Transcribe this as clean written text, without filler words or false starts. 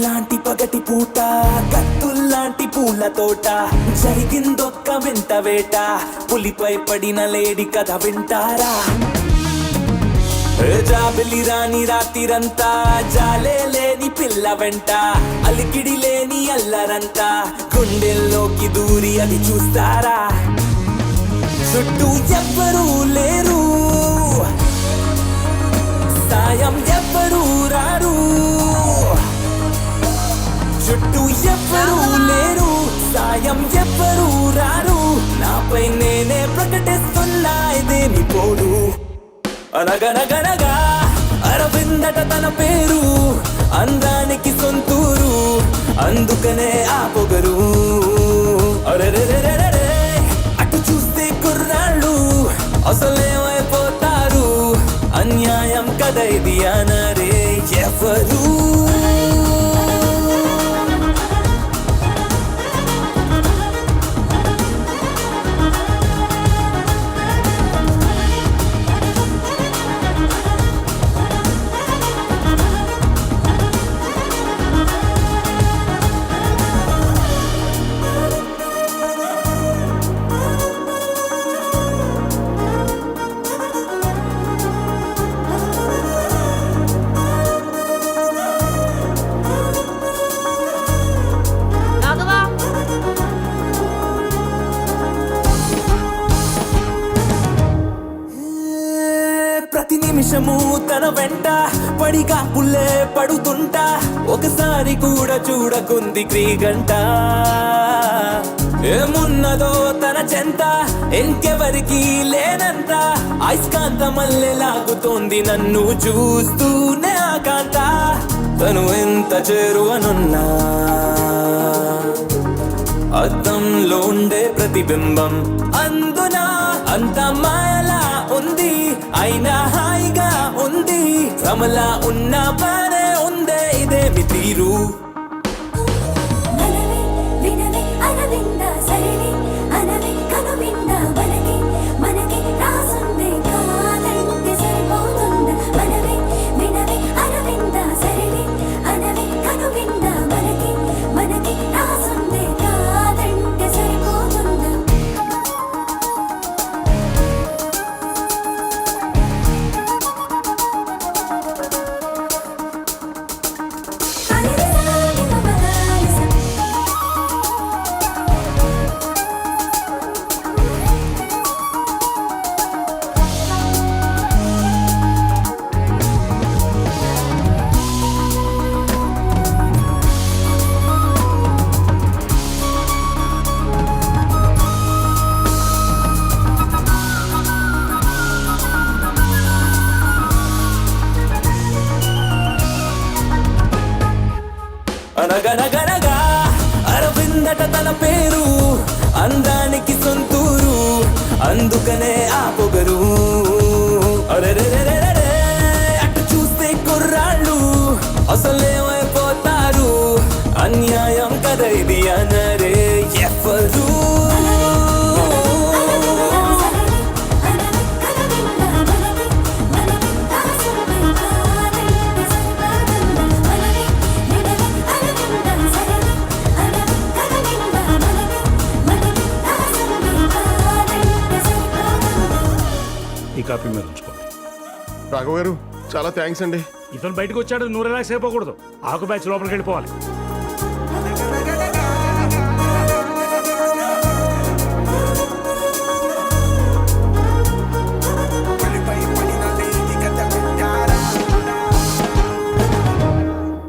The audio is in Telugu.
లాంటి పగటి పూట కత్తుల్లాంటి పూల తోట జరిగిందొక్క వింత వేట పులిపై పడిన లేడి కథ వింటారా జాబిలి రాని రాత్రిరంతా జాలే లేని పిల్ల వెంట అలికిడి లేని అల్లరంతా గుండెల్లోకి దూరి అది చూస్తారా చుట్టూ ఎవ్వరూ లేరు సాయం ఎవ్వరూ రారు చుట్టూ ఎవ్వరూ లేరు సాయం ఎవ్వరూ రారు నాపై నేనే ప్రకటిస్తున్నా ఇదేమి పోడు అనగనగనగా అరవిందట తన పేరు అందానికి సొంతూరు అందుకనే ఆ పొగరు అరెరెరెరెరే అటు చూస్తే కుర్రాళ్ళు అసలేమైపోతారు అన్యాయం కదా ఇది అనరే ఎవరు ప్రతి నిమిషము తన వెంట పడిగా పుల్లే పడుతుంటా ఒకసారి కూడా చూడకుంది క్రీగంట ఏమున్నదో తన చెంత ఇంకెవరికి లేనంత అయస్కాంత మల్లె లాగుతోంది నన్ను చూస్తూనే ఆకాంత తను ఎంత చేరువనున్నా అద్దంలో ఉండే ప్రతిబింబం అందున అంత మాయలా ఉంది అయినా హాయిగా ఉంది భ్రమలా ఉన్న బానే ఉందే ఇదేమి తీరు అనగనగనగా అరవిందట తన పేరు అందానికి సొంతూరు అందుకనే ఆ పొగరు అరెరెరెరెరే అటు చూస్తే కుర్రాళ్ళు అసలేమైపోతారు అన్యాయం కదా ఇది అనరే ఎవరు ఈ కాపీ మీద ఉంచుకోండి. రాఘవ గారు చాలా థ్యాంక్స్ అండి. ఇతను బయటకు వచ్చాడు, నువ్వు రిలాక్స్ అయిపోకూడదు. ఆకు బ్యాచ్ లోపలికి వెళ్ళిపోవాలి.